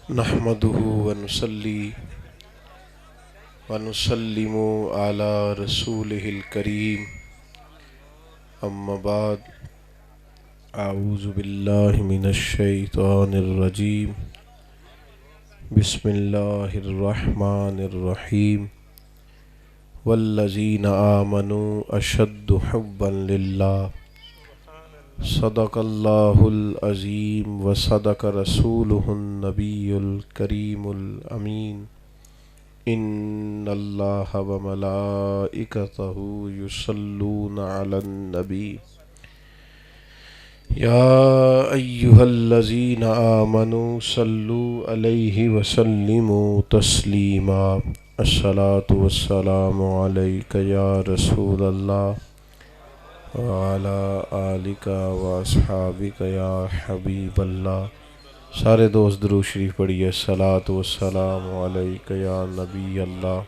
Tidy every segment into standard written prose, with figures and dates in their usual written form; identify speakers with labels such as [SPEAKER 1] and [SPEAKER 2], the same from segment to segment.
[SPEAKER 1] نحمده ونصلي ونسلم على رسوله الكريم أما بعد أعوذ بالله من الشيطان الرجيم بسم الله الرحمن الرحيم والذين آمنوا أشد حبا لله صدق الله العظيم وصدق رسوله النبي الكريم الأمين إن الله وملائكته يصلون على النبي يا أيها الذين آمنوا صلوا عليه وسلموا تسليما الصلاة والسلام عليك يا رسول الله وعلى آلك وأصحابك يا حبيب الله. سارے دوست درود شریف پڑھیے. الصلاۃ والسلام علیک یا نبی اللہ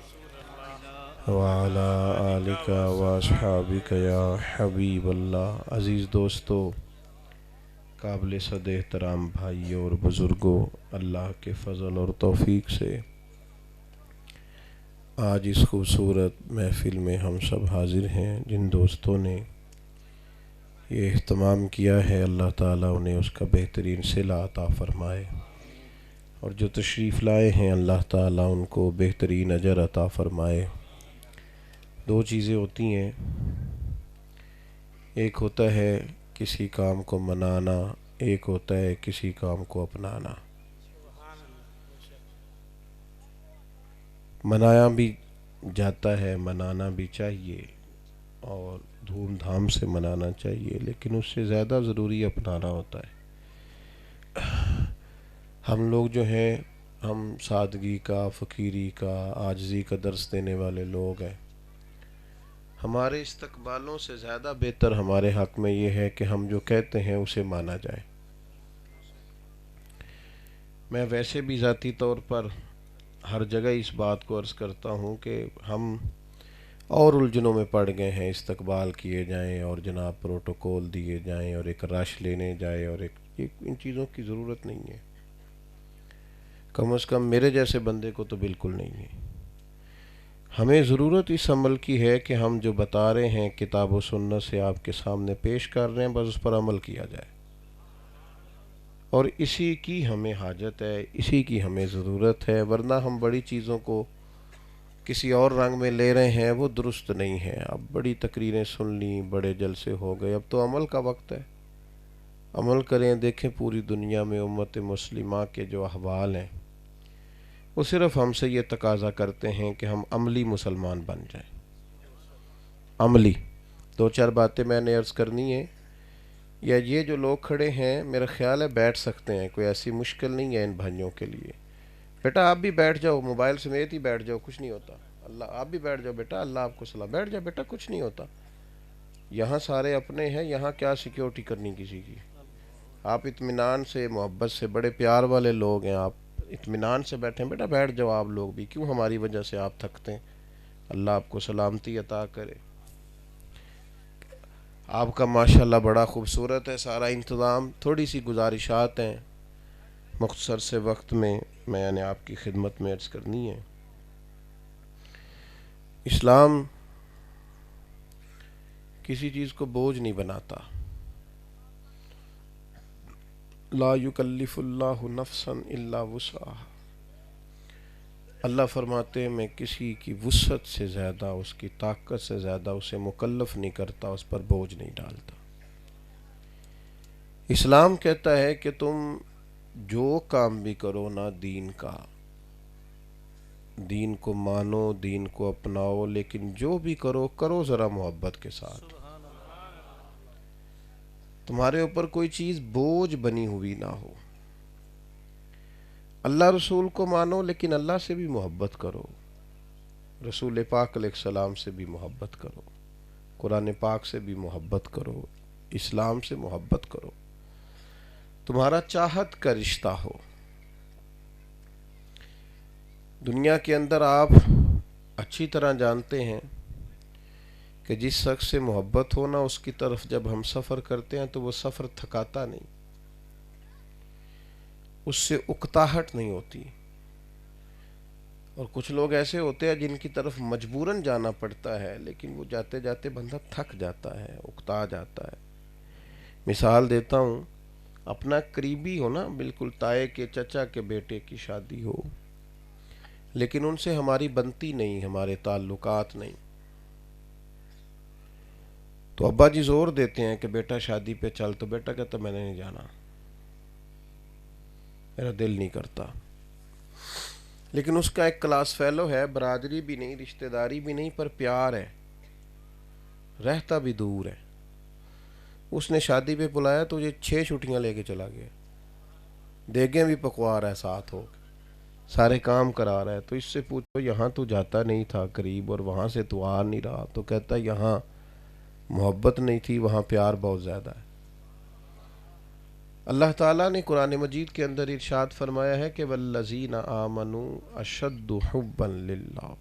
[SPEAKER 1] وعلی آلک واصحابک یا حبیب اللہ. عزیز دوستو، قابل صد احترام بھائیوں اور بزرگوں، اللہ کے فضل اور توفیق سے آج اس خوبصورت محفل میں ہم سب حاضر ہیں. جن دوستوں نے یہ اہتمام کیا ہے، اللہ تعالیٰ انہیں اس کا بہترین صلہ عطا فرمائے، اور جو تشریف لائے ہیں اللہ تعالیٰ ان کو بہترین اجر عطا فرمائے. دو چیزیں ہوتی ہیں، ایک ہوتا ہے کسی کام کو منانا، ایک ہوتا ہے کسی کام کو اپنانا. منایا بھی جاتا ہے، منانا بھی چاہیے اور دھوم دھام سے منانا چاہیے، لیکن اس سے زیادہ ضروری اپنانا ہوتا ہے. ہم لوگ جو ہیں، ہم سادگی کا، فقیری کا، عاجزی کا درس دینے والے لوگ ہیں. ہمارے استقبالوں سے زیادہ بہتر ہمارے حق میں یہ ہے کہ ہم جو کہتے ہیں اسے مانا جائے. میں ویسے بھی ذاتی طور پر ہر جگہ اس بات کو عرض کرتا ہوں کہ ہم اور الجھنوں میں پڑ گئے ہیں. استقبال کیے جائیں اور جناب پروٹوکول دیے جائیں اور ایک رش لینے جائے، اور ان چیزوں کی ضرورت نہیں ہے. کم از کم میرے جیسے بندے کو تو بالکل نہیں ہے. ہمیں ضرورت اس عمل کی ہے کہ ہم جو بتا رہے ہیں کتاب و سنت سے آپ کے سامنے پیش کر رہے ہیں، بس اس پر عمل کیا جائے. اور اسی کی ہمیں حاجت ہے، اسی کی ہمیں ضرورت ہے. ورنہ ہم بڑی چیزوں کو کسی اور رنگ میں لے رہے ہیں، وہ درست نہیں ہے. اب بڑی تقریریں سن لیں، بڑے جلسے ہو گئے، اب تو عمل کا وقت ہے. عمل کریں. دیکھیں پوری دنیا میں امت مسلمہ کے جو احوال ہیں، وہ صرف ہم سے یہ تقاضا کرتے ہیں کہ ہم عملی مسلمان بن جائیں. عملی. دو چار باتیں میں نے عرض کرنی ہے. یا یہ جو لوگ کھڑے ہیں، میرا خیال ہے بیٹھ سکتے ہیں، کوئی ایسی مشکل نہیں ہے ان بھائیوں کے لیے. بیٹا آپ بھی بیٹھ جاؤ، موبائل سمیت ہی بیٹھ جاؤ، کچھ نہیں ہوتا. اللہ آپ بھی بیٹھ جاؤ بیٹا، اللہ آپ کو سلام. بیٹھ جاؤ بیٹا، کچھ نہیں ہوتا. یہاں سارے اپنے ہیں، یہاں کیا سیکیورٹی کرنی کسی کی. آپ اطمینان سے، محبت سے، بڑے پیار والے لوگ ہیں، آپ اطمینان سے بیٹھیں. بیٹا بیٹھ جاؤ آپ لوگ بھی، کیوں ہماری وجہ سے آپ تھکتے ہیں. اللہ آپ کو سلامتی عطا کرے. آپ کا ماشاءاللہ بڑا خوبصورت ہے سارا انتظام. تھوڑی سی گزارشات ہیں مختصر سے وقت میں نے آپ کی خدمت میں عرض کرنی ہے. اسلام کسی چیز کو بوجھ نہیں بناتا. لا یکلف اللہ نفسا الا وسعها. اللہ فرماتے ہیں میں کسی کی وسعت سے زیادہ، اس کی طاقت سے زیادہ اسے مکلف نہیں کرتا، اس پر بوجھ نہیں ڈالتا. اسلام کہتا ہے کہ تم جو کام بھی کرو نا دین کا، دین کو مانو، دین کو اپناؤ، لیکن جو بھی کرو کرو ذرا محبت کے ساتھ. تمہارے اوپر کوئی چیز بوجھ بنی ہوئی نہ ہو. اللہ رسول کو مانو، لیکن اللہ سے بھی محبت کرو، رسول پاک علیہ السلام سے بھی محبت کرو، قرآن پاک سے بھی محبت کرو، اسلام سے محبت کرو. تمہارا چاہت کا رشتہ ہو. دنیا کے اندر آپ اچھی طرح جانتے ہیں کہ جس شخص سے محبت ہونا، اس کی طرف جب ہم سفر کرتے ہیں تو وہ سفر تھکاتا نہیں. اس سے اکتاہٹ نہیں ہوتی. اور کچھ لوگ ایسے ہوتے ہیں جن کی طرف مجبوراً جانا پڑتا ہے، لیکن وہ جاتے جاتے بندہ تھک جاتا ہے، اکتا جاتا ہے. مثال دیتا ہوں، اپنا قریبی ہو نا، بالکل تائے کے چچا کے بیٹے کی شادی ہو، لیکن ان سے ہماری بنتی نہیں، ہمارے تعلقات نہیں، تو ابا جی زور دیتے ہیں کہ بیٹا شادی پہ چل، تو بیٹا کہتا میں نے نہیں جانا، میرا دل نہیں کرتا. لیکن اس کا ایک کلاس فیلو ہے، برادری بھی نہیں، رشتہ داری بھی نہیں، پر پیار ہے، رہتا بھی دور ہے. اس نے شادی پہ بلایا تو یہ 6 چھٹیاں لے کے چلا گیا، دیگیں بھی پکوا رہا ہے، ساتھ ہو سارے کام کرا رہا ہے. تو اس سے پوچھو یہاں تو جاتا نہیں تھا قریب، اور وہاں سے تو آ نہیں رہا، تو کہتا یہاں محبت نہیں تھی، وہاں پیار بہت زیادہ ہے. اللہ تعالیٰ نے قرآن مجید کے اندر ارشاد فرمایا ہے کہ والذین آمنوا اشد حبا للہ،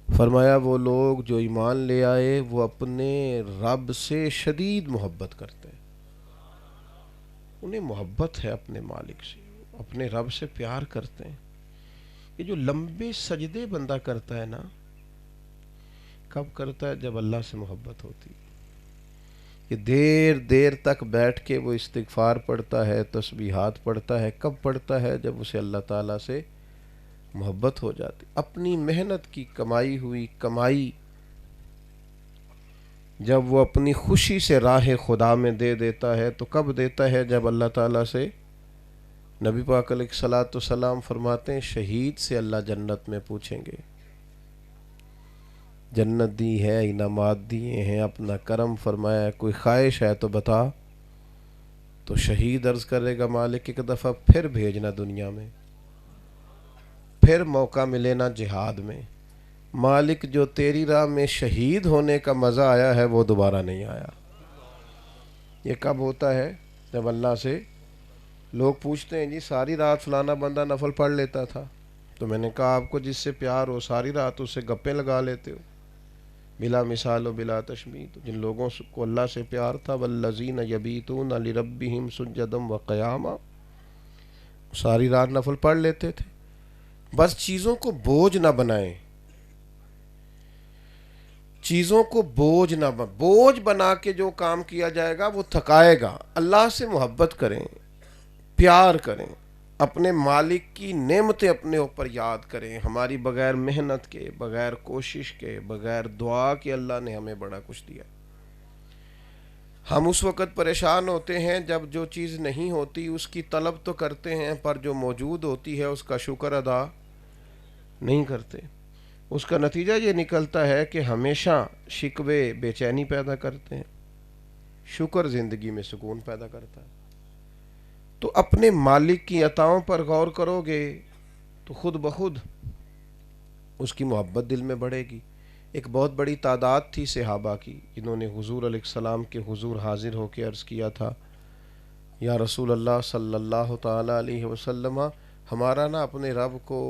[SPEAKER 1] فرمایا وہ لوگ جو ایمان لے آئے وہ اپنے رب سے شدید محبت کرتے ہیں. انہیں محبت ہے اپنے مالک سے، اپنے رب سے پیار کرتے ہیں. یہ جو لمبے سجدے بندہ کرتا ہے نا، کب کرتا ہے؟ جب اللہ سے محبت ہوتی. کہ دیر دیر تک بیٹھ کے وہ استغفار پڑھتا ہے، تسبیحات پڑھتا ہے. کب پڑھتا ہے؟ جب اسے اللہ تعالیٰ سے محبت ہو جاتی. اپنی محنت کی کمائی ہوئی کمائی جب وہ اپنی خوشی سے راہ خدا میں دے دیتا ہے، تو کب دیتا ہے؟ جب اللہ تعالیٰ سے، نبی پاک علیہ الصلاۃ والسلام فرماتے ہیں شہید سے اللہ جنت میں پوچھیں گے، جنت دی ہے، انعامات دیے ہیں، اپنا کرم فرمایا ہے، کوئی خواہش ہے تو بتا. تو شہید عرض کرے گا مالک ایک دفعہ پھر بھیجنا دنیا میں، پھر موقع ملے نا جہاد میں. مالک جو تیری راہ میں شہید ہونے کا مزہ آیا ہے وہ دوبارہ نہیں آیا. یہ کب ہوتا ہے؟ جب اللہ سے لوگ پوچھتے ہیں جی ساری رات فلانا بندہ نفل پڑھ لیتا تھا، تو میں نے کہا آپ کو جس سے پیار ہو ساری رات اس سے گپیں لگا لیتے ہو، بلا مثال و بلا تشبیہ. تو جن لوگوں کو اللہ سے پیار تھا والذین یبیتون لربہم سجدا وقیاما، ساری رات نفل پڑھ لیتے تھے. بس چیزوں کو بوجھ نہ بنائیں، چیزوں کو بوجھ بنا کے جو کام کیا جائے گا وہ تھکائے گا. اللہ سے محبت کریں، پیار کریں، اپنے مالک کی نعمتیں اپنے اوپر یاد کریں. ہماری بغیر محنت کے، بغیر کوشش کے، بغیر دعا کے اللہ نے ہمیں بڑا کچھ دیا. ہم اس وقت پریشان ہوتے ہیں جب جو چیز نہیں ہوتی اس کی طلب تو کرتے ہیں، پر جو موجود ہوتی ہے اس کا شکر ادا نہیں کرتے. اس کا نتیجہ یہ نکلتا ہے کہ ہمیشہ شکوے بے چینی پیدا کرتے ہیں. شکر زندگی میں سکون پیدا کرتا ہے. تو اپنے مالک کی عطاؤں پر غور کرو گے تو خود بخود اس کی محبت دل میں بڑھے گی. ایک بہت بڑی تعداد تھی صحابہ کی جنہوں نے حضور علیہ السلام کے حضور حاضر ہو کے عرض کیا تھا یا رسول اللہ صلی اللہ تعالیٰ علیہ وسلم، ہمارا نا اپنے رب کو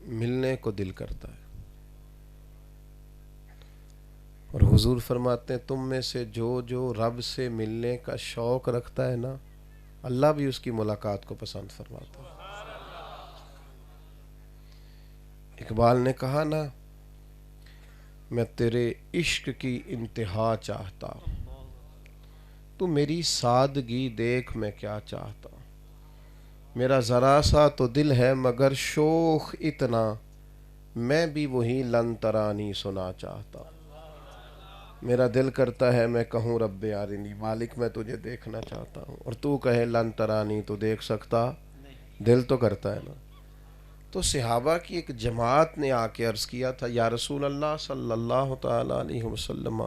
[SPEAKER 1] ملنے کو دل کرتا ہے. اور حضور فرماتے ہیں تم میں سے جو رب سے ملنے کا شوق رکھتا ہے نا، اللہ بھی اس کی ملاقات کو پسند فرماتا ہے. اقبال نے کہا نا، میں تیرے عشق کی انتہا چاہتا، تو میری سادگی دیکھ میں کیا چاہتا. میرا ذرا سا تو دل ہے مگر شوخ اتنا، میں بھی وہی لن ترانی سنا چاہتا. میرا دل کرتا ہے میں کہوں رب آرنی، مالک میں تجھے دیکھنا چاہتا ہوں، اور تو کہے لن ترانی، تو دیکھ سکتا، دل تو کرتا ہے نا. تو صحابہ کی ایک جماعت نے آ کے عرض کیا تھا یا رسول اللہ صلی اللہ تعالی علیہ وسلم،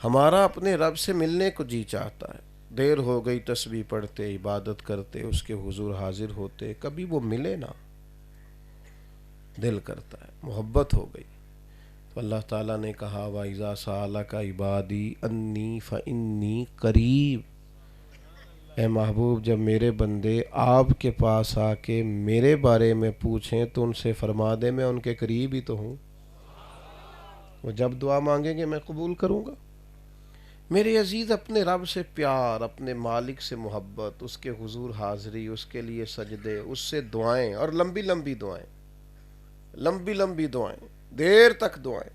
[SPEAKER 1] ہمارا اپنے رب سے ملنے کو جی چاہتا ہے. دیر ہو گئی تسبیح پڑھتے، عبادت کرتے، اس کے حضور حاضر ہوتے، کبھی وہ ملے نا، دل کرتا ہے، محبت ہو گئی. تو اللہ تعالیٰ نے کہا وَإِذَا سَأَلَكَ عِبَادِي أَنِّي فَإِنِّي قَرِيبٌ، اے محبوب جب میرے بندے آپ کے پاس آ کے میرے بارے میں پوچھیں تو ان سے فرما دے میں ان کے قریب ہی تو ہوں. وہ جب دعا مانگیں گے میں قبول کروں گا. میرے عزیز، اپنے رب سے پیار، اپنے مالک سے محبت، اس کے حضور حاضری، اس کے لیے سجدے، اس سے دعائیں، اور لمبی لمبی دعائیں، لمبی لمبی دعائیں، دیر تک دعائیں.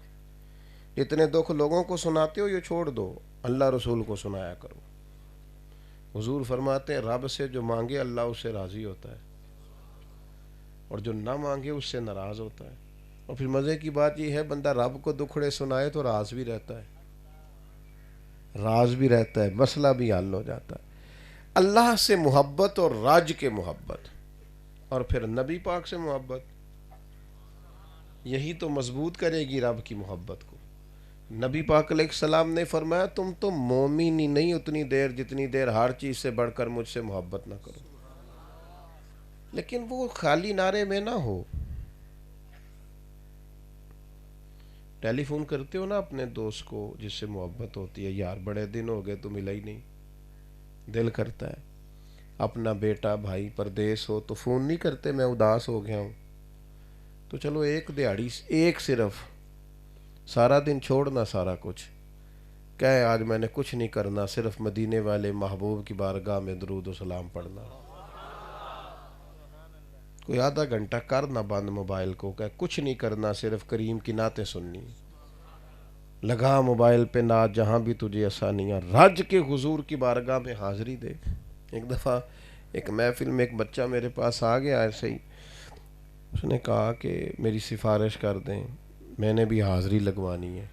[SPEAKER 1] جتنے دکھ لوگوں کو سناتے ہو یہ چھوڑ دو، اللہ رسول کو سنایا کرو. حضور فرماتے ہیں رب سے جو مانگے اللہ اس سے راضی ہوتا ہے، اور جو نہ مانگے اس سے ناراض ہوتا ہے. اور پھر مزے کی بات یہ ہے، بندہ رب کو دکھڑے سنائے تو راز بھی رہتا ہے، راز بھی رہتا ہے، مسئلہ بھی حل ہو جاتا ہے. اللہ سے محبت اور راج کے محبت، اور پھر نبی پاک سے محبت، یہی تو مضبوط کرے گی رب کی محبت کو. نبی پاک علیہ السلام نے فرمایا تم تو مومن ہی نہیں اتنی دیر جتنی دیر ہر چیز سے بڑھ کر مجھ سے محبت نہ کرو. لیکن وہ خالی نعرے میں نہ ہو. ٹیلی فون کرتے ہو نا اپنے دوست کو جس سے محبت ہوتی ہے، یار بڑے دن ہو گئے تو ملا ہی نہیں، دل کرتا ہے. اپنا بیٹا بھائی پردیس ہو تو فون نہیں کرتے میں اداس ہو گیا ہوں، تو چلو ایک دیہڑی، ایک صرف، سارا دن چھوڑنا سارا کچھ، کہ آج میں نے کچھ نہیں کرنا، صرف مدینے والے محبوب کی بارگاہ میں درود و سلام پڑھنا. کوئی آدھا گھنٹہ کر نہ بند موبائل کو، کہ کچھ نہیں کرنا، صرف کریم کی نعتیں سننی. لگا موبائل پہ نعت جہاں بھی تجھے آسانیاں، رج کے حضور کی بارگاہ میں حاضری دے. ایک دفعہ ایک محفل میں ایک بچہ میرے پاس آ گیا ایسے ہی، اس نے کہا کہ میری سفارش کر دیں، میں نے بھی حاضری لگوانی ہے.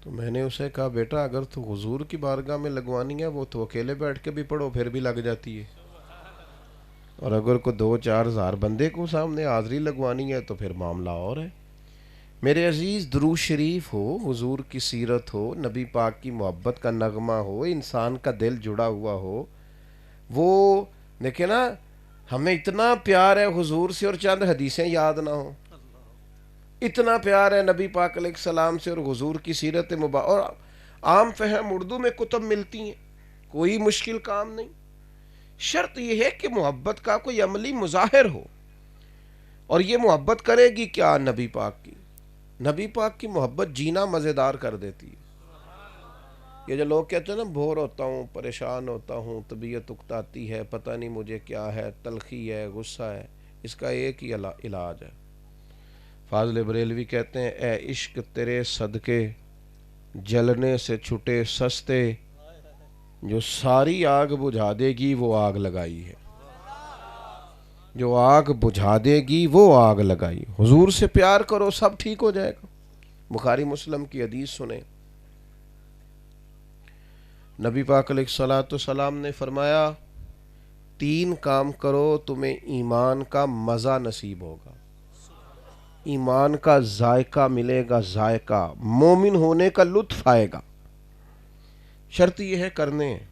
[SPEAKER 1] تو میں نے اسے کہا بیٹا اگر تو حضور کی بارگاہ میں لگوانی ہے وہ تو اکیلے بیٹھ کے بھی پڑھو پھر بھی لگ جاتی ہے، اور اگر کو 2-4 ہزار بندے کو سامنے حاضری لگوانی ہے تو پھر معاملہ اور ہے. میرے عزیز، درود شریف ہو، حضور کی سیرت ہو، نبی پاک کی محبت کا نغمہ ہو، انسان کا دل جڑا ہوا ہو. وہ دیکھیں نا، ہمیں اتنا پیار ہے حضور سے اور چند حدیثیں یاد نہ ہوں، اتنا پیار ہے نبی پاک علیہ السلام سے اور حضور کی سیرت مبارک، اور عام فہم اردو میں کتب ملتی ہیں، کوئی مشکل کام نہیں. شرط یہ ہے کہ محبت کا کوئی عملی مظاہر ہو، اور یہ محبت کرے گی کیا؟ نبی پاک کی. نبی پاک کی محبت جینا مزیدار کر دیتی ہے. یہ جو لوگ کہتے ہیں نا بور ہوتا ہوں، پریشان ہوتا ہوں، طبیعت اکتاتی ہے، پتہ نہیں مجھے کیا ہے، تلخی ہے، غصہ ہے، اس کا ایک ہی علاج ہے. فاضل بریلوی کہتے ہیں اے عشق تیرے صدقے جلنے سے چھٹے سستے، جو ساری آگ بجھا دے گی وہ آگ لگائی ہے، جو آگ بجھا دے گی وہ آگ لگائی. حضور سے پیار کرو سب ٹھیک ہو جائے گا. بخاری مسلم کی حدیث سنیں، نبی پاک علیہ الصلوۃ والسلام نے فرمایا 3 کام کرو تمہیں ایمان کا مزہ نصیب ہوگا، ایمان کا ذائقہ ملے گا، ذائقہ مومن ہونے کا لطف آئے گا. شرط یہ ہے کرنے ہیں.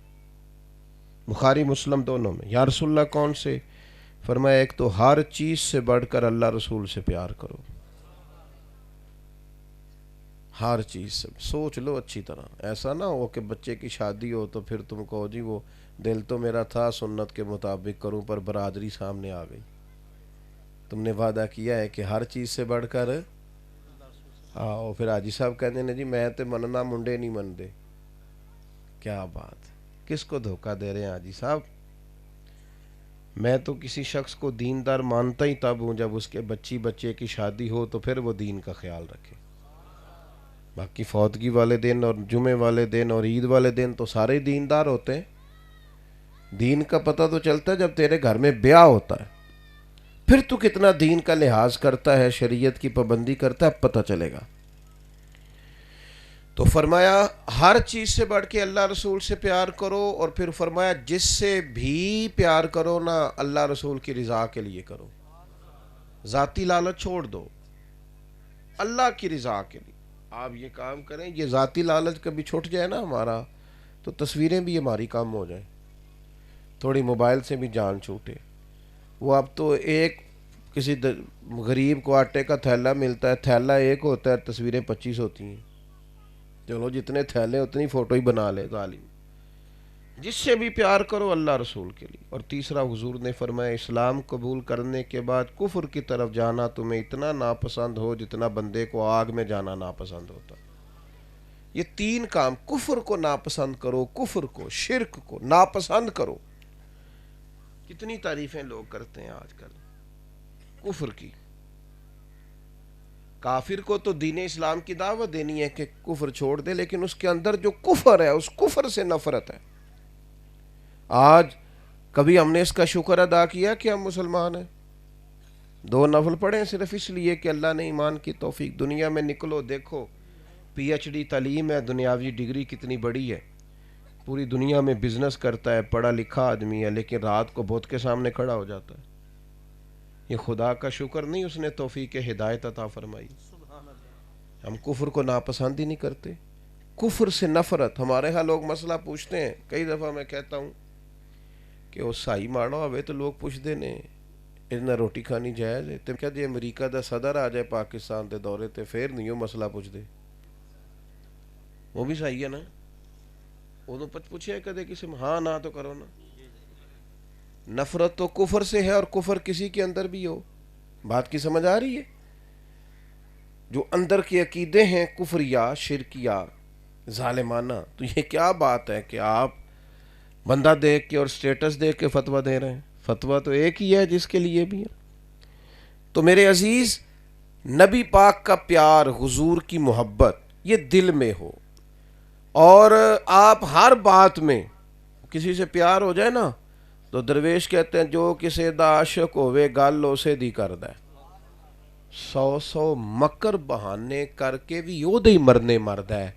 [SPEAKER 1] بخاری مسلم دونوں میں. یا رسول اللہ کون سے؟ فرمایا ایک تو ہر چیز سے بڑھ کر اللہ رسول سے پیار کرو، ہر چیز سے. سوچ لو اچھی طرح، ایسا نہ ہو کہ بچے کی شادی ہو تو پھر تم کہو جی وہ دل تو میرا تھا سنت کے مطابق کروں پر برادری سامنے آ گئی. تم نے وعدہ کیا ہے کہ ہر چیز سے بڑھ کر، آؤ پھر حاجی صاحب کہتے ہیں جی میں تے مننا منڈے نہیں مندے. کیا بات، کس کو دھوکہ دے رہے ہیں حاجی صاحب؟ میں تو کسی شخص کو دیندار مانتا ہی تب ہوں جب اس کے بچے کی شادی ہو تو پھر وہ دین کا خیال رکھے. باقی فوتگی والے دن اور جمعے والے دن اور عید والے دن تو سارے دیندار ہوتے ہیں. دین کا پتہ تو چلتا ہے جب تیرے گھر میں بیاہ ہوتا ہے، پھر تو کتنا دین کا لحاظ کرتا ہے، شریعت کی پابندی کرتا ہے، پتہ چلے گا. تو فرمایا ہر چیز سے بڑھ کے اللہ رسول سے پیار کرو، اور پھر فرمایا جس سے بھی پیار کرو نا اللہ رسول کی رضا کے لیے کرو، ذاتی لالچ چھوڑ دو، اللہ کی رضا کے لیے آپ یہ کام کریں. یہ ذاتی لالچ کبھی چھوٹ جائے نا ہمارا تو تصویریں بھی ہماری کم ہو جائیں، تھوڑی موبائل سے بھی جان چھوٹے. وہ اب تو ایک کسی غریب کو آٹے کا تھیلا ملتا ہے، تھیلا ایک ہوتا ہے، تصویریں 25 ہوتی ہیں. چلو جتنے تھیلے اتنی فوٹو ہی بنا لے ظالم. جس سے بھی پیار کرو اللہ رسول کے لیے. اور تیسرا حضور نے فرمایا اسلام قبول کرنے کے بعد کفر کی طرف جانا تمہیں اتنا ناپسند ہو جتنا بندے کو آگ میں جانا ناپسند ہوتا. یہ تین کام، کفر کو ناپسند کرو، کفر کو، شرک کو ناپسند کرو. کتنی تعریفیں لوگ کرتے ہیں آج کل کفر کی. کافر کو تو دین اسلام کی دعوت دینی ہے کہ کفر چھوڑ دے، لیکن اس کے اندر جو کفر ہے اس کفر سے نفرت ہے. آج کبھی ہم نے اس کا شکر ادا کیا کہ ہم مسلمان ہیں؟ 2 نفل پڑھیں صرف اس لیے کہ اللہ نے ایمان کی توفیق. دنیا میں نکلو دیکھو، پی ایچ ڈی تعلیم ہے، دنیاوی ڈگری کتنی بڑی ہے، پوری دنیا میں بزنس کرتا ہے، پڑھا لکھا آدمی ہے، لیکن رات کو بت کے سامنے کھڑا ہو جاتا ہے. یہ خدا کا شکر نہیں اس نے توفیق ہدایت عطا فرمائی؟ ہم کفر کو ناپسند ہی نہیں کرتے، کفر سے نفرت. ہمارے ہاں لوگ مسئلہ پوچھتے ہیں، کئی دفعہ میں کہتا ہوں کہ وہ سائی ماڑو ہوئے تو لوگ پوچھتے نے اتنا روٹی کھانی جائز ہے. تم کہا جی امریکہ دا صدر آ جائے پاکستان دے دورے تے پھر نہیں وہ مسئلہ پوچھ دے. وہ بھی صحیح ہے نا، وہ تو پوچھے کدے کسی میں ہاں نہ تو کرو نا. نفرت تو کفر سے ہے، اور کفر کسی کے اندر بھی ہو. بات کی سمجھ آ رہی ہے؟ جو اندر کے عقیدے ہیں کفریہ، شرکیہ، ظالمانہ، تو یہ کیا بات ہے کہ آپ بندہ دیکھ کے اور سٹیٹس دیکھ کے فتویٰ دے رہے ہیں؟ فتویٰ تو ایک ہی ہے جس کے لیے بھی ہے. تو میرے عزیز، نبی پاک کا پیار، حضور کی محبت یہ دل میں ہو، اور آپ ہر بات میں کسی سے پیار ہو جائے نا تو درویش کہتے ہیں جو کسی دا عاشق ہوئے گل اسے دی کردہ ہے. 100 مکر بہانے کر کے بھی یودے ہی مرنے مرد ہے.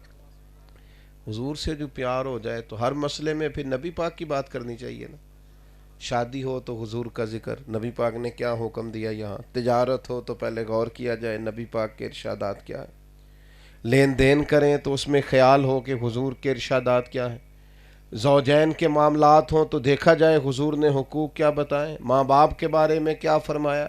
[SPEAKER 1] حضور سے جو پیار ہو جائے تو ہر مسئلے میں پھر نبی پاک کی بات کرنی چاہیے نا. شادی ہو تو حضور کا ذکر، نبی پاک نے کیا حکم دیا. یہاں تجارت ہو تو پہلے غور کیا جائے نبی پاک کے ارشادات کیا ہے. لین دین کریں تو اس میں خیال ہو کہ حضور کے ارشادات کیا ہیں. زوجین کے معاملات ہوں تو دیکھا جائے حضور نے حقوق کیا بتائیں، ماں باپ کے بارے میں کیا فرمایا،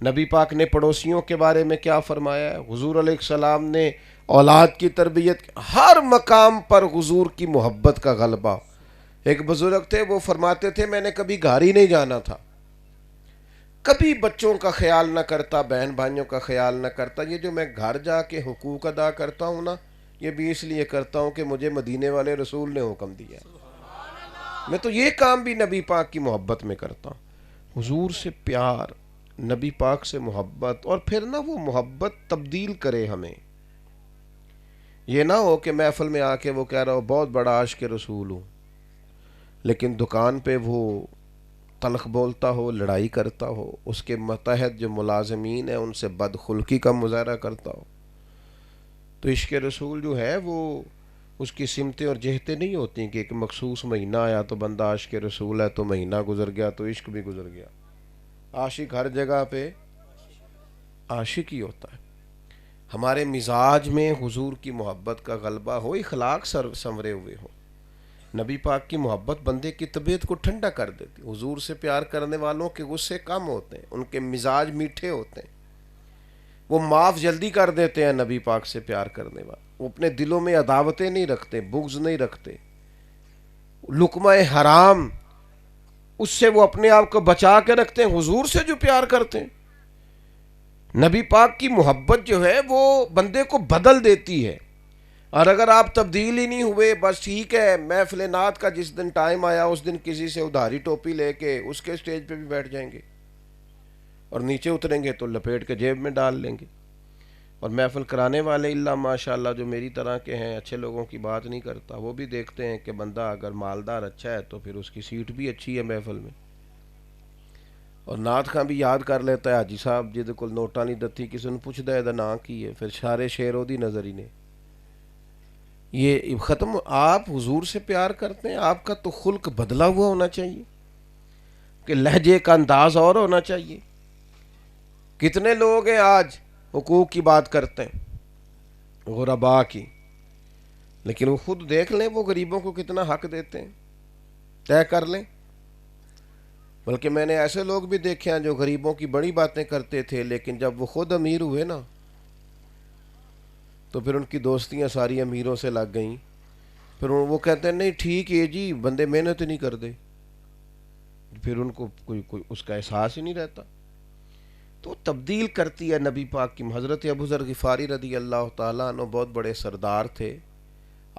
[SPEAKER 1] نبی پاک نے پڑوسیوں کے بارے میں کیا فرمایا ہے، حضور علیہ السلام نے اولاد کی تربیت، ہر مقام پر حضور کی محبت کا غلبہ. ایک بزرگ تھے، وہ فرماتے تھے میں نے کبھی گھر ہی نہیں جانا تھا، کبھی بچوں کا خیال نہ کرتا، بہن بھائیوں کا خیال نہ کرتا. یہ جو میں گھر جا کے حقوق ادا کرتا ہوں نا، یہ بھی اس لیے کرتا ہوں کہ مجھے مدینے والے رسول نے حکم دیا. میں تو یہ کام بھی نبی پاک کی محبت میں کرتا ہوں. حضور سے پیار، نبی پاک سے محبت، اور پھر نہ وہ محبت تبدیل کرے ہمیں. یہ نہ ہو کہ محفل میں آ کے وہ کہہ رہا ہو بہت بڑا عاشق رسول ہوں، لیکن دکان پہ وہ تلخ بولتا ہو، لڑائی کرتا ہو، اس کے متحد جو ملازمین ہیں ان سے بدخلقی کا مظاہرہ کرتا ہو. تو عشق رسول جو ہے وہ اس کی سمتیں اور جہتیں نہیں ہوتی کہ ایک مخصوص مہینہ آیا تو بندہ عاشق رسول ہے، تو مہینہ گزر گیا تو عشق بھی گزر گیا. عاشق ہر جگہ پہ عاشق ہی ہوتا ہے. ہمارے مزاج میں حضور کی محبت کا غلبہ ہو، اخلاق سنورے ہوئے ہو. نبی پاک کی محبت بندے کی طبیعت کو ٹھنڈا کر دیتی. حضور سے پیار کرنے والوں کے غصے کم ہوتے ہیں، ان کے مزاج میٹھے ہوتے ہیں، وہ معاف جلدی کر دیتے ہیں. نبی پاک سے پیار کرنے والے وہ اپنے دلوں میں عداوتیں نہیں رکھتے، بغض نہیں رکھتے. لقمہ حرام اس سے وہ اپنے آپ کو بچا کے رکھتے ہیں. حضور سے جو پیار کرتے ہیں، نبی پاک کی محبت جو ہے وہ بندے کو بدل دیتی ہے. اور اگر آپ تبدیل ہی نہیں ہوئے، بس ٹھیک ہے محفل نعت کا جس دن ٹائم آیا اس دن کسی سے ادھاری ٹوپی لے کے اس کے سٹیج پہ بھی بیٹھ جائیں گے، اور نیچے اتریں گے تو لپیٹ کے جیب میں ڈال لیں گے. اور محفل کرانے والے اللہ ماشاءاللہ جو میری طرح کے ہیں، اچھے لوگوں کی بات نہیں کرتا، وہ بھی دیکھتے ہیں کہ بندہ اگر مالدار اچھا ہے تو پھر اس کی سیٹ بھی اچھی ہے محفل میں. اور نعت خاں بھی یاد کر لیتا ہے حاجی صاحب جہد کول نوٹاں نہیں دتی، کسی نے پوچھتا ہے دا نا کی ہے، پھر سارے شیر دی نظر ہی نے. یہ ختم. آپ حضور سے پیار کرتے ہیں، آپ کا تو خلق بدلا ہوا ہونا چاہیے، کہ لہجے کا انداز اور ہونا چاہیے. کتنے لوگ ہیں آج حقوق کی بات کرتے ہیں، غرباء کی، لیکن وہ خود دیکھ لیں وہ غریبوں کو کتنا حق دیتے ہیں، طے کر لیں. بلکہ میں نے ایسے لوگ بھی دیکھے ہیں جو غریبوں کی بڑی باتیں کرتے تھے، لیکن جب وہ خود امیر ہوئے نا تو پھر ان کی دوستیاں ساری امیروں سے لگ گئیں. پھر وہ کہتے ہیں نہیں ٹھیک ہے جی بندے محنت نہیں کر دے، پھر ان کو کوئی اس کا احساس ہی نہیں رہتا. تو تبدیل کرتی ہے نبی پاک کی. حضرت ابو ذر غفاری رضی اللہ تعالیٰ عنہ بہت بڑے سردار تھے،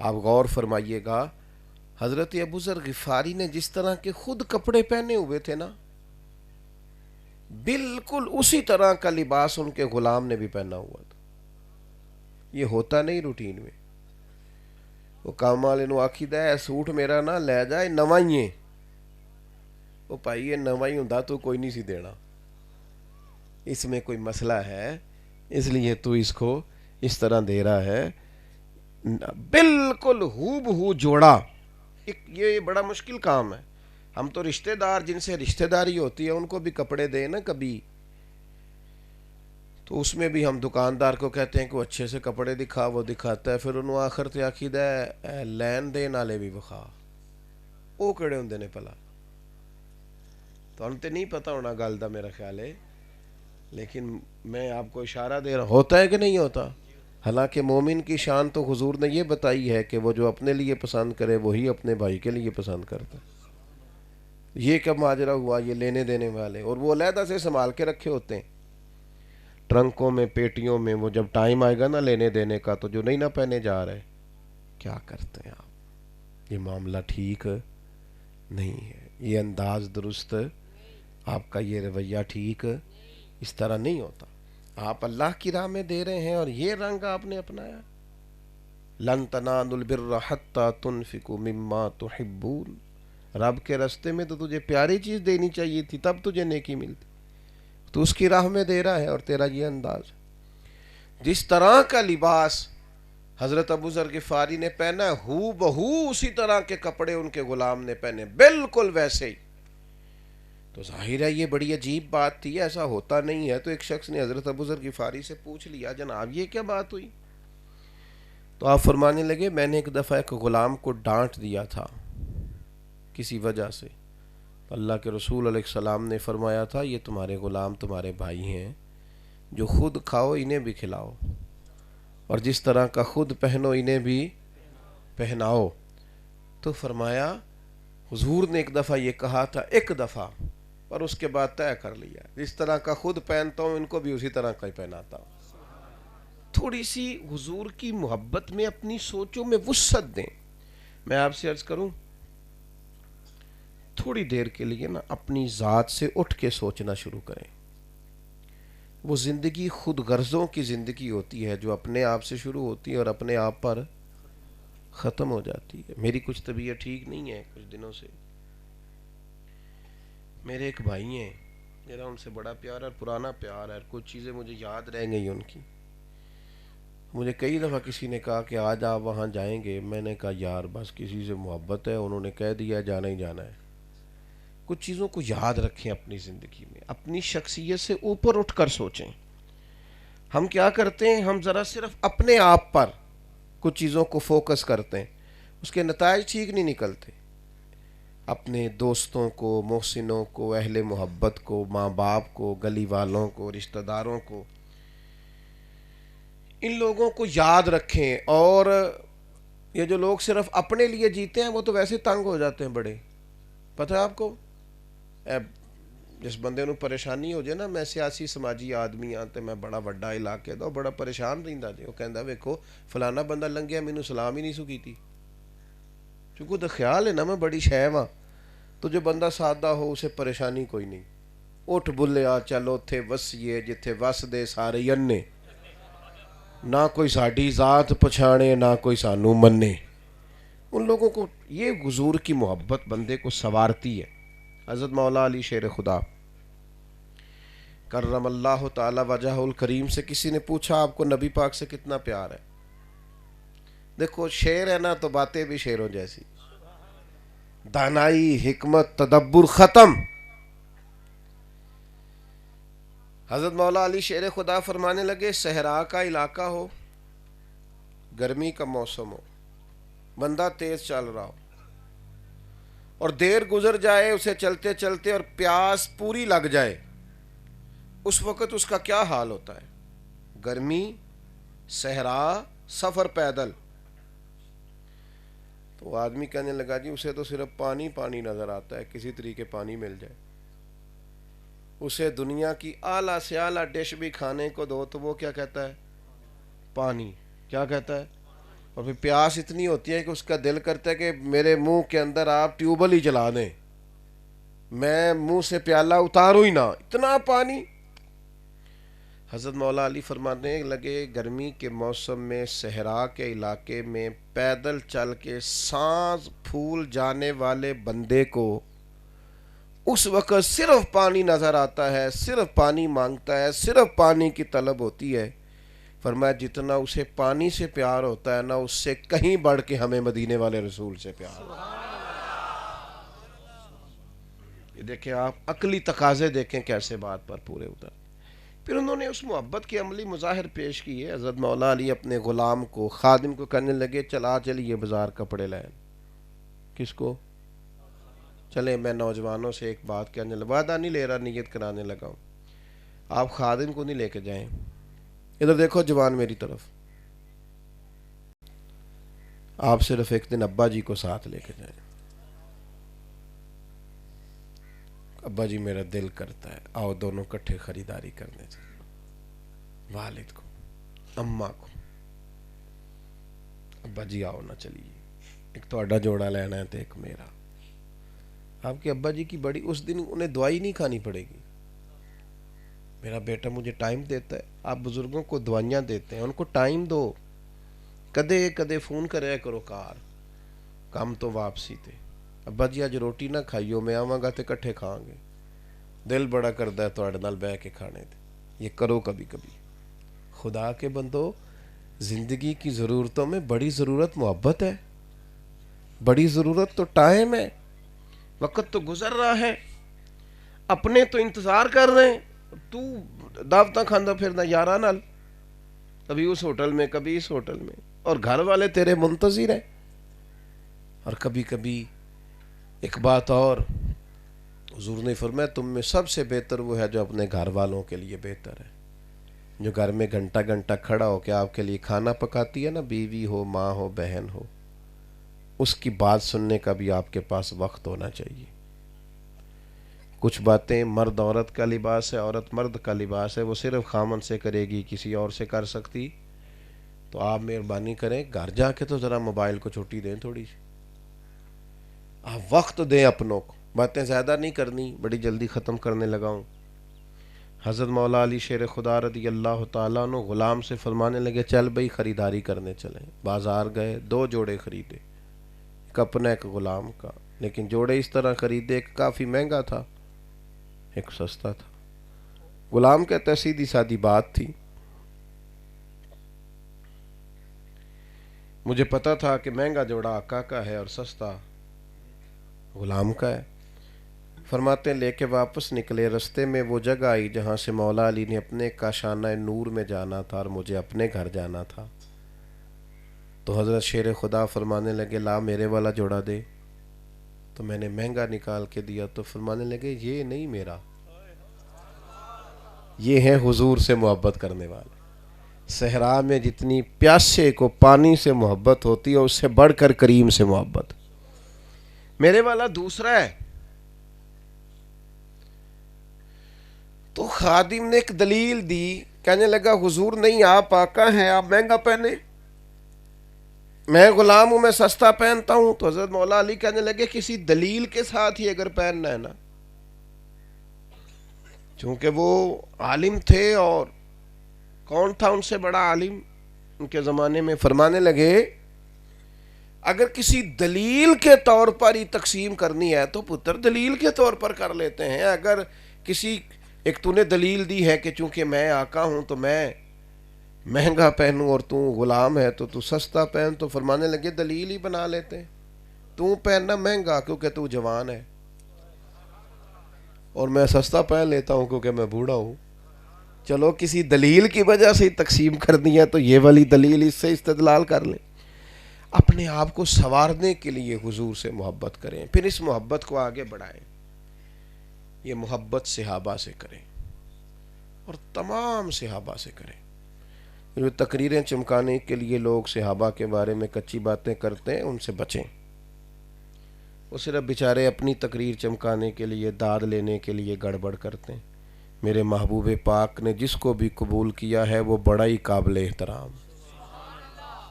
[SPEAKER 1] آپ غور فرمائیے گا، حضرت ابو ذر غفاری نے جس طرح کے خود کپڑے پہنے ہوئے تھے نا، بالکل اسی طرح کا لباس ان کے غلام نے بھی پہنا ہوا تھا. یہ ہوتا نہیں روٹین میں. وہ کام والے نو آکھیدا ہے سوٹ میرا نہ لے جائے نواں ہی ہے. وہ بھائی یہ نواں ہی ہوندا تو کوئی نہیں سی دینا، اس میں کوئی مسئلہ ہے اس لیے تو اس کو اس طرح دے رہا ہے. بالکل ہو بہو جوڑا. یہ بڑا مشکل کام ہے. ہم تو رشتہ دار جن سے رشتہ داری ہوتی ہے ان کو بھی کپڑے دیں نا کبھی، تو اس میں بھی ہم دکاندار کو کہتے ہیں کہ وہ اچھے سے کپڑے دکھا، وہ دکھاتا ہے، پھر انہوں آخر تے آکھیدا ہے لین دین والے بھی وکھا. وہ کہڑے ہوندے نے پلا؟ تو ہم تے نہیں پتہ ہونا گل دا میرا خیال ہے، لیکن میں آپ کو اشارہ دے رہا ہوں، ہوتا ہے کہ نہیں ہوتا؟ حالانکہ مومن کی شان تو حضور نے یہ بتائی ہے کہ وہ جو اپنے لیے پسند کرے وہی اپنے بھائی کے لیے پسند کرتا ہے. یہ کب ماجرا ہوا یہ لینے دینے والے؟ اور وہ علیحدہ سے سنبھال کے رکھے ہوتے ہیں ٹرنکوں میں، پیٹیوں میں. وہ جب ٹائم آئے گا نا لینے دینے کا تو جو نہیں نہ پہنے جا رہے، کیا کرتے ہیں آپ؟ یہ معاملہ ٹھیک نہیں ہے، یہ انداز درست، آپ کا یہ رویہ ٹھیک اس طرح نہیں ہوتا. آپ اللہ کی راہ میں دے رہے ہیں اور یہ رنگ آپ نے اپنایا. لن تنالوا البر حتى تنفقوا مما تحبون. رب کے راستے میں تو تجھے پیاری چیز دینی چاہیے تھی، تب تجھے نیکی ملتی. تو اس کی راہ میں دے رہا ہے اور تیرا یہ انداز. جس طرح کا لباس حضرت ابو ذر غفاری نے پہنا ہے ہو بہو اسی طرح کے کپڑے ان کے غلام نے پہنے، بالکل ویسے ہی. تو ظاہر ہے یہ بڑی عجیب بات تھی، ایسا ہوتا نہیں ہے. تو ایک شخص نے حضرت ابو ذر غفاری سے پوچھ لیا جناب یہ کیا بات ہوئی؟ تو آپ فرمانے لگے میں نے ایک دفعہ ایک غلام کو ڈانٹ دیا تھا کسی وجہ سے. اللہ کے رسول علیہ السلام نے فرمایا تھا یہ تمہارے غلام تمہارے بھائی ہیں، جو خود کھاؤ انہیں بھی کھلاؤ، اور جس طرح کا خود پہنو انہیں بھی پہناؤ. تو فرمایا حضور نے ایک دفعہ یہ کہا تھا، ایک دفعہ، اور اس کے بعد طے کر لیا جس طرح کا خود پہنتا ہوں ان کو بھی اسی طرح کا ہی پہناتا ہوں. تھوڑی سی حضور کی محبت میں اپنی سوچوں میں وسعت دیں. میں آپ سے عرض کروں تھوڑی دیر کے لیے نا اپنی ذات سے اٹھ کے سوچنا شروع کریں. وہ زندگی خود غرضوں کی زندگی ہوتی ہے جو اپنے آپ سے شروع ہوتی ہے اور اپنے آپ پر ختم ہو جاتی ہے. میری کچھ طبیعت ٹھیک نہیں ہے کچھ دنوں سے. میرے ایک بھائی ہیں، میرا ان سے بڑا پیار ہے، پرانا پیار ہے، کچھ چیزیں مجھے یاد رہ گئی ان کی. مجھے کئی دفعہ کسی نے کہا کہ آج آپ وہاں جائیں گے. میں نے کہا یار بس کسی سے محبت ہے، انہوں نے کہہ دیا جانا ہی جانا ہے. کچھ چیزوں کو یاد رکھیں اپنی زندگی میں، اپنی شخصیت سے اوپر اٹھ کر سوچیں. ہم کیا کرتے ہیں، ہم ذرا صرف اپنے آپ پر کچھ چیزوں کو فوکس کرتے ہیں، اس کے نتائج ٹھیک نہیں نکلتے. اپنے دوستوں کو، محسنوں کو، اہل محبت کو، ماں باپ کو، گلی والوں کو، رشتہ داروں کو، ان لوگوں کو یاد رکھیں. اور یہ جو لوگ صرف اپنے لیے جیتے ہیں وہ تو ویسے تنگ ہو جاتے ہیں بڑے. پتہ ہے آپ کو، جس بندے نو پریشانی ہو جائے نا، میں سیاسی سماجی آدمی ہاں تے میں بڑا وڈا علاقے دا بڑا پریشان رہندا جی. وہ کہندا ویکھو فلانا بندہ لنگیا مینوں سلام ہی نہیں سو کیتی. چونکہ تو خیال ہے نا میں بڑی شے واں. تو جو بندہ سادہ ہو اسے پریشانی کوئی نہیں. اٹھ بلیا چل اوتھے وسیے جتھے وس دے سارے انے، نہ کوئی ساڈی ذات پچھانے نہ کوئی سانو منے. ان لوگوں کو یہ حضور کی محبت بندے کو سنوارتی ہے. حضرت مولا علی شیر خدا کرم اللہ تعالی وجہ الکریم سے کسی نے پوچھا آپ کو نبی پاک سے کتنا پیار ہے؟ دیکھو شعر ہے نا تو باتیں بھی شعروں جیسی، دانائی حکمت تدبر ختم. حضرت مولا علی شیر خدا فرمانے لگے صحرا کا علاقہ ہو، گرمی کا موسم ہو، بندہ تیز چل رہا ہو اور دیر گزر جائے اسے چلتے چلتے اور پیاس پوری لگ جائے، اس وقت اس کا کیا حال ہوتا ہے؟ گرمی، صحرا، سفر پیدل. تو آدمی کہنے لگا جی اسے تو صرف پانی پانی نظر آتا ہے، کسی طریقے پانی مل جائے. اسے دنیا کی اعلیٰ سے اعلیٰ ڈش بھی کھانے کو دو تو وہ کیا کہتا ہے؟ پانی. کیا کہتا ہے؟ اور پھر پیاس اتنی ہوتی ہے کہ اس کا دل کرتا ہے کہ میرے منہ کے اندر آپ ٹیوبل ہی چلا دیں، میں منہ سے پیالہ اتاروں ہی نہ، اتنا پانی۔ حضرت مولا علی فرمانے لگے گرمی کے موسم میں صحرا کے علاقے میں پیدل چل کے سانس پھول جانے والے بندے کو اس وقت صرف پانی نظر آتا ہے، صرف پانی مانگتا ہے، صرف پانی کی طلب ہوتی ہے، فرمایا جتنا اسے پانی سے پیار ہوتا ہے نا، اس سے کہیں بڑھ کے ہمیں مدینے والے رسول سے پیار ہوتا ہے۔ یہ دیکھیں آپ عقلی تقاضے دیکھیں کیسے بات پر پورے اتر۔ پھر انہوں نے اس محبت کے عملی مظاہر پیش کیے۔ حضرت مولا علی اپنے غلام کو، خادم کو کہنے لگے چلا چلیے بازار کپڑے لائیں۔ کس کو؟ چلے میں نوجوانوں سے ایک بات کہنے لگا، وعدہ نہیں لے رہا، نیت کرانے لگا ہوں، آپ خادم کو نہیں لے کے جائیں، ادھر دیکھو جوان میری طرف، آپ صرف ایک دن ابا جی کو ساتھ لے کے جائیں۔ ابا جی میرا دل کرتا ہے آؤ دونوں کٹھے خریداری کرنے چلیں، والد کو، اماں کو، ابا جی آؤ نہ چلیے، ایک تو اڈا جوڑا لینا ہے تو ایک میرا۔ آپ کے ابا جی کی بڑی، اس دن انہیں دوائی نہیں کھانی پڑے گی، میرا بیٹا مجھے ٹائم دیتا ہے، آپ بزرگوں کو دوائیاں دیتے ہیں، ان کو ٹائم دو، کدے کدے فون کرے کرو کار، کام تو واپسی تے، ابا جی آج روٹی نہ کھائیو، میں آواں گا تے کٹھے کھاؤں گے، دل بڑا کردا ہے تواڈے نال بہ کے کھانے تے، یہ کرو کبھی کبھی۔ خدا کے بندو، زندگی کی ضرورتوں میں بڑی ضرورت محبت ہے، بڑی ضرورت تو ٹائم ہے، وقت تو گزر رہا ہے، اپنے تو انتظار کر رہے ہیں، تو دعوتاں کھاندا پھرنا یاراں نال، کبھی اس ہوٹل میں کبھی اس ہوٹل میں، اور گھر والے تیرے منتظر ہیں۔ اور کبھی کبھی ایک بات اور، حضور نے فرمایا تم میں سب سے بہتر وہ ہے جو اپنے گھر والوں کے لیے بہتر ہے، جو گھر میں گھنٹہ گھنٹہ کھڑا ہو کے آپ کے لیے کھانا پکاتی ہے نا، بیوی ہو، ماں ہو، بہن ہو، اس کی بات سننے کا بھی آپ کے پاس وقت ہونا چاہیے۔ کچھ باتیں مرد عورت کا لباس ہے، عورت مرد کا لباس ہے، وہ صرف خامن سے کرے گی، کسی اور سے کر سکتی؟ تو آپ مہربانی کریں گھر جا کے تو ذرا موبائل کو چھٹی دیں، تھوڑی سی آپ وقت دیں اپنوں کو۔ باتیں زیادہ نہیں کرنی، بڑی جلدی ختم کرنے لگا ہوں۔ حضرت مولا علی شیر خدا رضی اللہ تعالیٰ عنہ غلام سے فرمانے لگے چل بھئی خریداری کرنے چلیں۔ بازار گئے، 2 جوڑے خریدے، ایک اپنا ایک غلام کا، لیکن جوڑے اس طرح خریدے، ایک کافی مہنگا تھا، ایک سستا تھا۔ غلام کہتا ہے سیدھی سادی بات تھی، مجھے پتا تھا کہ مہنگا جوڑا آقا کا ہے اور سستا غلام کا ہے۔ فرماتے لے کے واپس نکلے، رستے میں وہ جگہ آئی جہاں سے مولا علی نے اپنے کاشانہ نور میں جانا تھا اور مجھے اپنے گھر جانا تھا۔ تو حضرت شیر خدا فرمانے لگے لا میرے والا جوڑا دے، تو میں نے مہنگا نکال کے دیا، تو فرمانے لگے یہ نہیں میرا، یہ ہے حضور سے محبت کرنے والے۔ صحرا میں جتنی پیاسے کو پانی سے محبت ہوتی ہے، اس سے بڑھ کر کریم سے محبت، میرے والا دوسرا ہے۔ تو خادم نے ایک دلیل دی، کہنے لگا حضور نہیں آپ آقا ہیں، آپ مہنگا پہنے، میں غلام ہوں، میں سستا پہنتا ہوں۔ تو حضرت مولا علی کہنے لگے کسی دلیل کے ساتھ ہی اگر پہننا ہے نا، چونکہ وہ عالم تھے، اور کون تھا ان سے بڑا عالم ان کے زمانے میں، فرمانے لگے اگر کسی دلیل کے طور پر ہی تقسیم کرنی ہے تو پتر دلیل کے طور پر کر لیتے ہیں، اگر کسی ایک تو نے دلیل دی ہے کہ چونکہ میں آقا ہوں تو میں مہنگا پہنوں اور تو غلام ہے تو تو سستا پہن، تو فرمانے لگے دلیل ہی بنا لیتے ہیں، تو پہننا مہنگا کیونکہ تو جوان ہے، اور میں سستا پہن لیتا ہوں کیونکہ میں بوڑھا ہوں، چلو کسی دلیل کی وجہ سے تقسیم کرنی ہے تو یہ والی دلیل اس سے استدلال کر لیں۔ اپنے آپ کو سنوارنے کے لیے حضور سے محبت کریں، پھر اس محبت کو آگے بڑھائیں، یہ محبت صحابہ سے کریں اور تمام صحابہ سے کریں۔ جو تقریریں چمکانے کے لیے لوگ صحابہ کے بارے میں کچی باتیں کرتے ہیں ان سے بچیں، وہ صرف بیچارے اپنی تقریر چمکانے کے لیے، داد لینے کے لیے گڑبڑ کرتے ہیں۔ میرے محبوب پاک نے جس کو بھی قبول کیا ہے وہ بڑا ہی قابل احترام،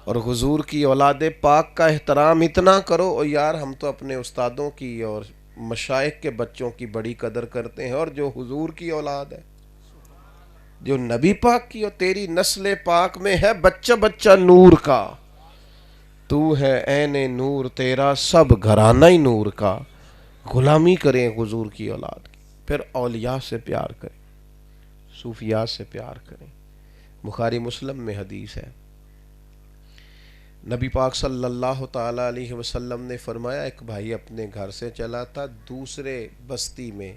[SPEAKER 1] اور حضور کی اولاد پاک کا احترام اتنا کرو، اور یار ہم تو اپنے استادوں کی اور مشائخ کے بچوں کی بڑی قدر کرتے ہیں، اور جو حضور کی اولاد ہے، جو نبی پاک کی، اور تیری نسل پاک میں ہے بچہ بچہ نور کا، تو ہے عین نور، تیرا سب گھرانہ ہی نور کا، غلامی کریں حضور کی اولاد کی، پھر اولیاء سے پیار کریں، صوفیاء سے پیار کریں۔ بخاری مسلم میں حدیث ہے، نبی پاک صلی اللہ تعالی علیہ وسلم نے فرمایا، ایک بھائی اپنے گھر سے چلا تھا دوسرے بستی میں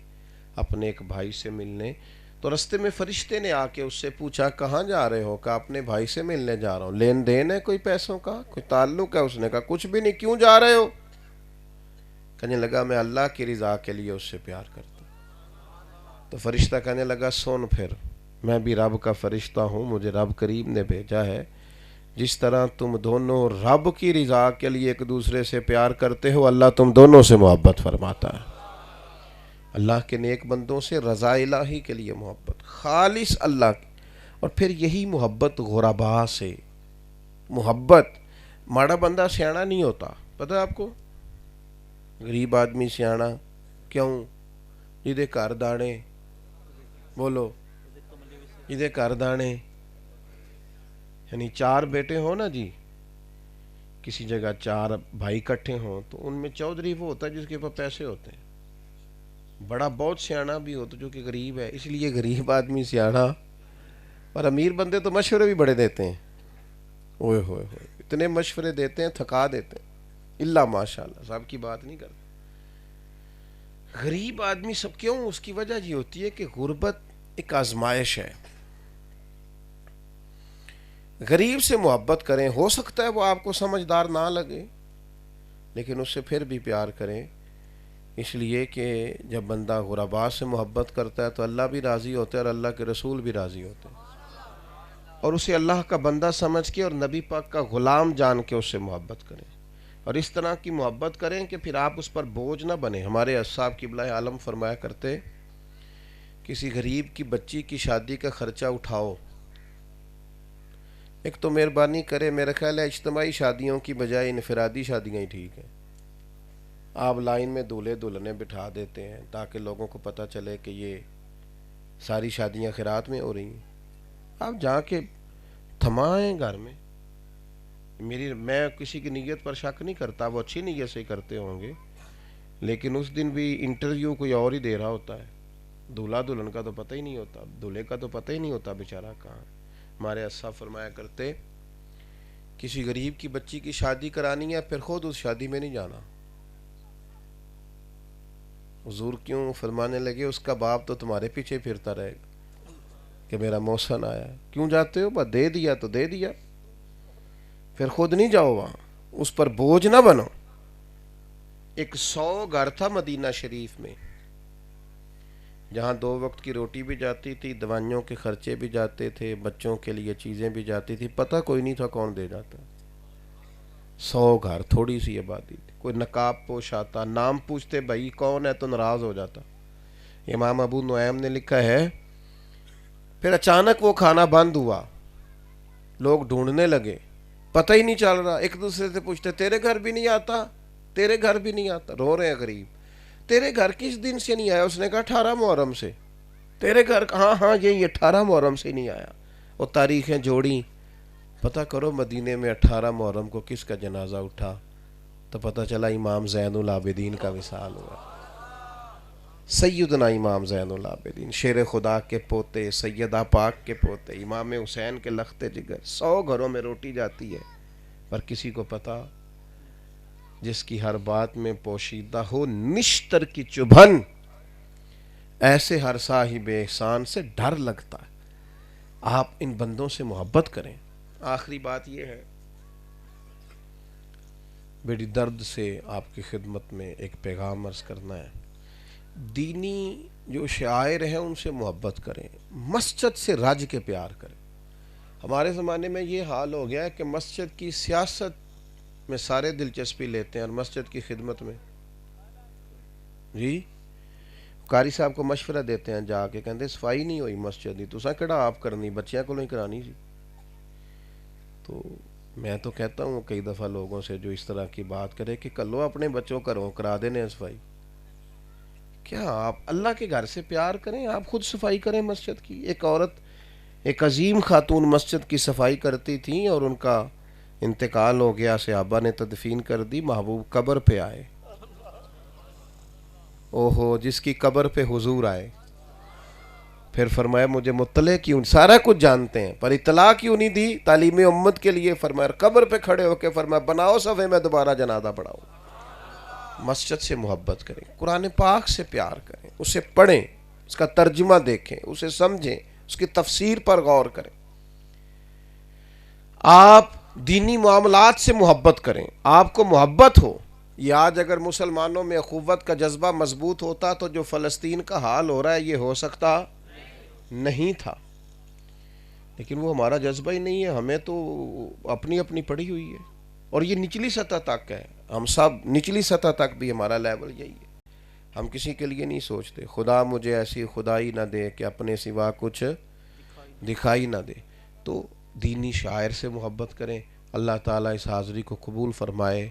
[SPEAKER 1] اپنے ایک بھائی سے ملنے، تو رستے میں فرشتے نے آ کے اس سے پوچھا کہاں جا رہے ہو؟ کہا اپنے بھائی سے ملنے جا رہا ہوں۔ لین دین ہے کوئی پیسوں کا، کوئی تعلق ہے؟ اس نے کہا کچھ بھی نہیں۔ کیوں جا رہے ہو؟ کہنے لگا میں اللہ کی رضا کے لیے اس سے پیار کرتا ہوں۔ تو فرشتہ کہنے لگا سن پھر، میں بھی رب کا فرشتہ ہوں، مجھے رب کریم نے بھیجا ہے، جس طرح تم دونوں رب کی رضا کے لیے ایک دوسرے سے پیار کرتے ہو، اللہ تم دونوں سے محبت فرماتا ہے۔ اللہ کے نیک بندوں سے رضا الہی کے لیے محبت، خالص اللہ کی۔ اور پھر یہی محبت غرباء سے، محبت، ماڑا بندہ سیانا نہیں ہوتا، پتہ ہے آپ کو؟ غریب آدمی سیانا کیوں؟ جدے گھر دانے، بولو، جدے گھر دانے، یعنی چار بیٹے ہوں نا جی، کسی جگہ چار بھائی کٹھے ہوں، تو ان میں چودھری وہ ہوتا ہے جس کے پاس پیسے ہوتے ہیں، بڑا بہت سیانا بھی ہوتا جو کہ غریب ہے، اس لیے غریب آدمی سیانا۔ اور امیر بندے تو مشورے بھی بڑے دیتے ہیں، اوئے ہوئے ہوئے اتنے مشورے دیتے ہیں تھکا دیتے ہیں، اللہ ماشاء اللہ صاحب کی بات نہیں کرتے۔ غریب آدمی سب کیوں؟ اس کی وجہ یہ ہوتی ہے کہ غربت ایک آزمائش ہے۔ غریب سے محبت کریں، ہو سکتا ہے وہ آپ کو سمجھدار نہ لگے، لیکن اس سے پھر بھی پیار کریں، اس لیے کہ جب بندہ غرباء سے محبت کرتا ہے تو اللہ بھی راضی ہوتا ہے اور اللہ کے رسول بھی راضی ہوتے ہیں، اور اسے اللہ کا بندہ سمجھ کے اور نبی پاک کا غلام جان کے اس سے محبت کریں، اور اس طرح کی محبت کریں کہ پھر آپ اس پر بوجھ نہ بنیں۔ ہمارے اصحاب قبلہ عالم فرمایا کرتے، کسی غریب کی بچی کی شادی کا خرچہ اٹھاؤ، ایک تو مہربانی کرے، میرا خیال ہے اجتماعی شادیوں کی بجائے انفرادی شادیاں ہی ٹھیک ہیں۔ آپ لائن میں دولہے دلہنیں بٹھا دیتے ہیں تاکہ لوگوں کو پتہ چلے کہ یہ ساری شادیاں خیرات میں ہو رہی ہیں، آپ جا کے تھمائیں گھر میں۔ میں کسی کی نیت پر شک نہیں کرتا، وہ اچھی نیت سے کرتے ہوں گے، لیکن اس دن بھی انٹرویو کوئی اور ہی دے رہا ہوتا ہے، دولہا دلہن کا تو پتہ ہی نہیں ہوتا، دولہے کا تو پتہ ہی نہیں ہوتا بیچارہ کہاں۔ ہمارے اصحاب فرمایا کرتے، کسی غریب کی بچی کی شادی کرانی ہے پھر خود اس شادی میں نہیں جانا۔ حضور کیوں؟ فرمانے لگے اس کا باپ تو تمہارے پیچھے پھرتا رہے گا کہ میرا محسن آیا، کیوں جاتے ہو؟ بس دے دیا تو دے دیا، پھر خود نہیں جاؤ وہاں، اس پر بوجھ نہ بنو۔ ایک 100 گھر تھا مدینہ شریف میں، جہاں 2 وقت کی روٹی بھی جاتی تھی، دوائیوں کے خرچے بھی جاتے تھے، بچوں کے لیے چیزیں بھی جاتی تھی، پتہ کوئی نہیں تھا کون دے جاتا۔ 100 گھر، تھوڑی سی آبادی تھی، کوئی نقاب پوش آتا، نام پوچھتے بھائی کون ہے تو ناراض ہو جاتا۔ امام ابو نعیم نے لکھا ہے، پھر اچانک وہ کھانا بند ہوا، لوگ ڈھونڈنے لگے، پتہ ہی نہیں چل رہا، ایک دوسرے سے پوچھتے تیرے گھر بھی نہیں آتا، تیرے گھر بھی نہیں آتا، رو رہے ہیں غریب، تیرے گھر کس دن سے نہیں آیا؟ اس نے کہا 18 محرم سے۔ تیرے گھر؟ ہاں ہاں یہ 18 محرم سے نہیں آیا۔ وہ تاریخیں جوڑیں، پتہ کرو مدینے میں 18 محرم کو کس کا جنازہ اٹھا، تو پتہ چلا امام زین العابدین کا وصال ہوا۔ سیدنا امام زین العابدین، شیر خدا کے پوتے، سیدہ پاک کے پوتے، امام حسین کے لخت جگر۔ 100 گھروں میں روٹی جاتی ہے پر کسی کو پتہ، جس کی ہر بات میں پوشیدہ ہو نشتر کی چبھن، ایسے ہر صاحب احسان سے ڈر لگتا ہے۔ آپ ان بندوں سے محبت کریں۔ آخری بات یہ ہے، بڑی درد سے آپ کی خدمت میں ایک پیغام عرض کرنا ہے، دینی جو شاعر ہیں ان سے محبت کریں، مسجد سے رج کے پیار کریں۔ ہمارے زمانے میں یہ حال ہو گیا ہے کہ مسجد کی سیاست میں سارے دلچسپی لیتے ہیں اور مسجد کی خدمت میں جی قاری صاحب کو مشورہ دیتے ہیں جا کے، کہتے صفائی نہیں ہوئی مسجد دی، تساں کیڑا آپ کرنی، بچیاں کو نہیں کرانی سی۔ تو میں تو کہتا ہوں کئی دفعہ لوگوں سے جو اس طرح کی بات کرے کہ کلو اپنے بچوں کرو کرا دینے صفائی. کیا آپ اللہ کے گھر سے پیار کریں, آپ خود صفائی کریں مسجد کی. ایک عورت, ایک عظیم خاتون مسجد کی صفائی کرتی تھیں اور ان کا انتقال ہو گیا, صحابہ نے تدفین کر دی, محبوب قبر پہ آئے, اوہو جس کی قبر پہ حضور آئے, پھر فرمایا مجھے مطلع کیوں, سارا کچھ جانتے ہیں پر اطلاع کیوں نہیں دی تعلیم امت کے لیے. فرمایا قبر پہ کھڑے ہو کے فرمایا بناؤ صفحے میں دوبارہ جنازہ پڑھاؤ. مسجد سے محبت کریں, قرآن پاک سے پیار کریں, اسے پڑھیں, اس کا ترجمہ دیکھیں, اسے سمجھیں, اس کی تفسیر پر غور کریں. آپ دینی معاملات سے محبت کریں, آپ کو محبت ہو. یہ آج اگر مسلمانوں میں اخوت کا جذبہ مضبوط ہوتا تو جو فلسطین کا حال ہو رہا ہے یہ ہو سکتا نہیں تھا, لیکن وہ ہمارا جذبہ ہی نہیں ہے. ہمیں تو اپنی اپنی پڑی ہوئی ہے, اور یہ نچلی سطح تک ہے. ہم سب نچلی سطح تک بھی ہمارا لیول یہی ہے, ہم کسی کے لیے نہیں سوچتے. خدا مجھے ایسی خدائی نہ دے کہ اپنے سوا کچھ دکھائی نہ دے. تو دینی شاعر سے محبت کریں, اللہ تعالیٰ اس حاضری کو قبول فرمائے.